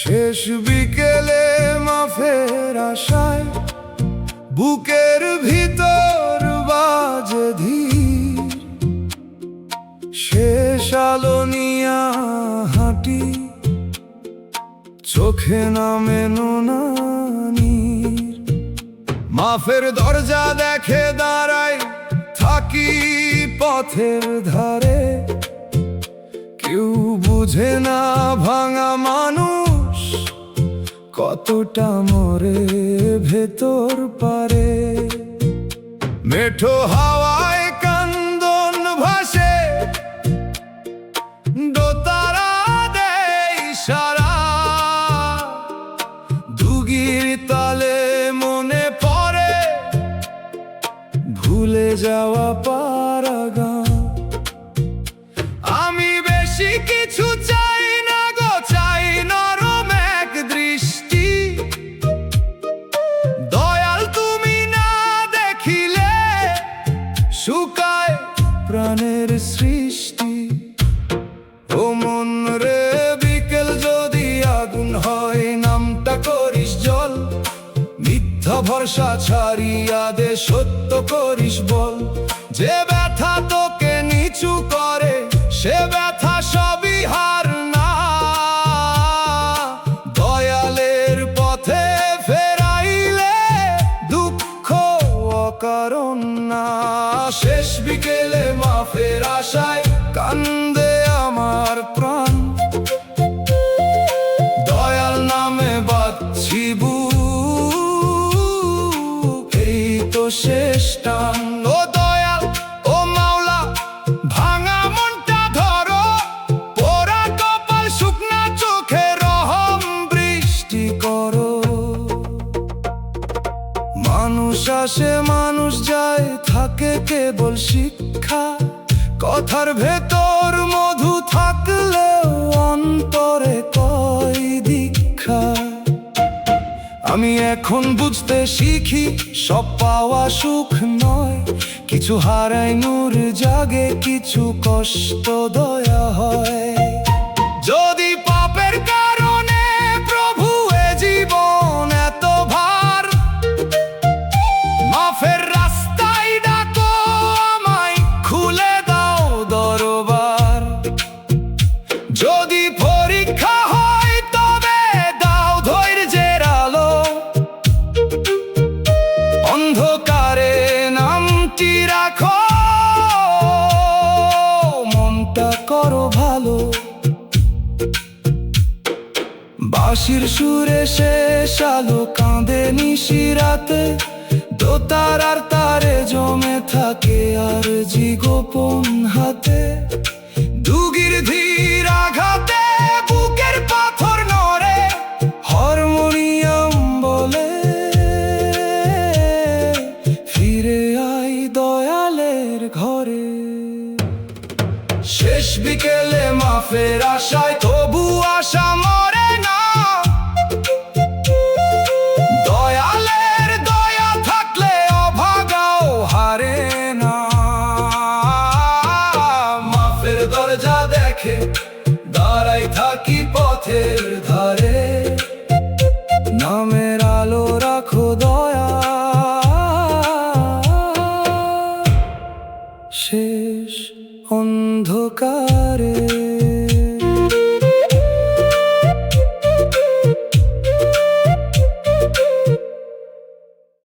শেষ বিকেলে মাফের আশায় বুকের ভিতর বাজে ধীর। শেষ আলো নিয়া হাঁটি, চোখে নামে নোনানির। মাফের দরজা দেখে দাঁড়াই, থাকি পথের ধারে। কেউ বুঝে না ভাঙা মানুষ কতটা মরে ভেতর পারে। মেঠো হাওয়ায় কান্দন ভাসে, দোতারা দেয় সারা। দুগির তালে মনে পড়ে ভুলে যাওয়া পারা গান। আমি বেশি কিছু চাই না গো, চাই নরম এক দৃষ্টি। দয়াল তুমি না দেখিলে শুকায় প্রাণের সৃষ্টি। ও মন রে, বিকেল যদি আগুন হয়, নামটা করিস জল। মিথ্যা ভরসা ছাড়িয়া দে, সত্য করিস বল। যে ব্যথা তোকে নিচু করে, সে ব্যথা সবই হার না। দয়ালের পথে ফেরাইলে দুঃখ অকারণ না। শেষ বিকেলে মাফের আশায় কান্দে আমার প্রাণ। দয়াল নামে বাঁধছি বুক, এই তো শেষ টান। ও দয়াল, ও মাওলা, ভাঙা মনটা ধরো। পোড়া কপাল, শুকনা চোখে রহম বৃষ্টি করো। মানুষ আসে মানুষ যায়, থাকে কেবল শিক্ষা। কথার ভেতর মধু থাকলেও অন্তরে কয় দীক্ষা। আমি এখন বুঝতে শিখি, সব পাওয়া সুখ নয়। কিছু হারায় নূর জাগে, কিছু কষ্ট দয়া হয়। যদি পাপের কারণে প্রভু এ জীবন এত ভার, মাফের রাস্তায় ডাকো আমায়, খুলে দাও দরবার। যদি পরীক্ষা হয় তবে দাও ধৈর্যের আলো। অন্ধকারে নামটি রাখো, মনটা করো ভালো। বাঁশির সুরে শেষ আলো কাঁদে নিশিরাতে। দোতারার তারে জমে থাকে আর জি গোপন হাতে। দুগির ধীর আঘাতে বুকের পাথর নড়ে, হারমোনিয়াম বলে ফিরে আই দয়ালের ঘরে। শেষ বিকেলে মাফের আশায় তবু আশা মরে না। দয়ালের দয়া থাকলে অভাগাও হারে না। মাফের দরজা দেখে দাঁড়াই থাকি পথের ধারে। নামের আলো রাখো দয়া, শেষ অন্ধকারে।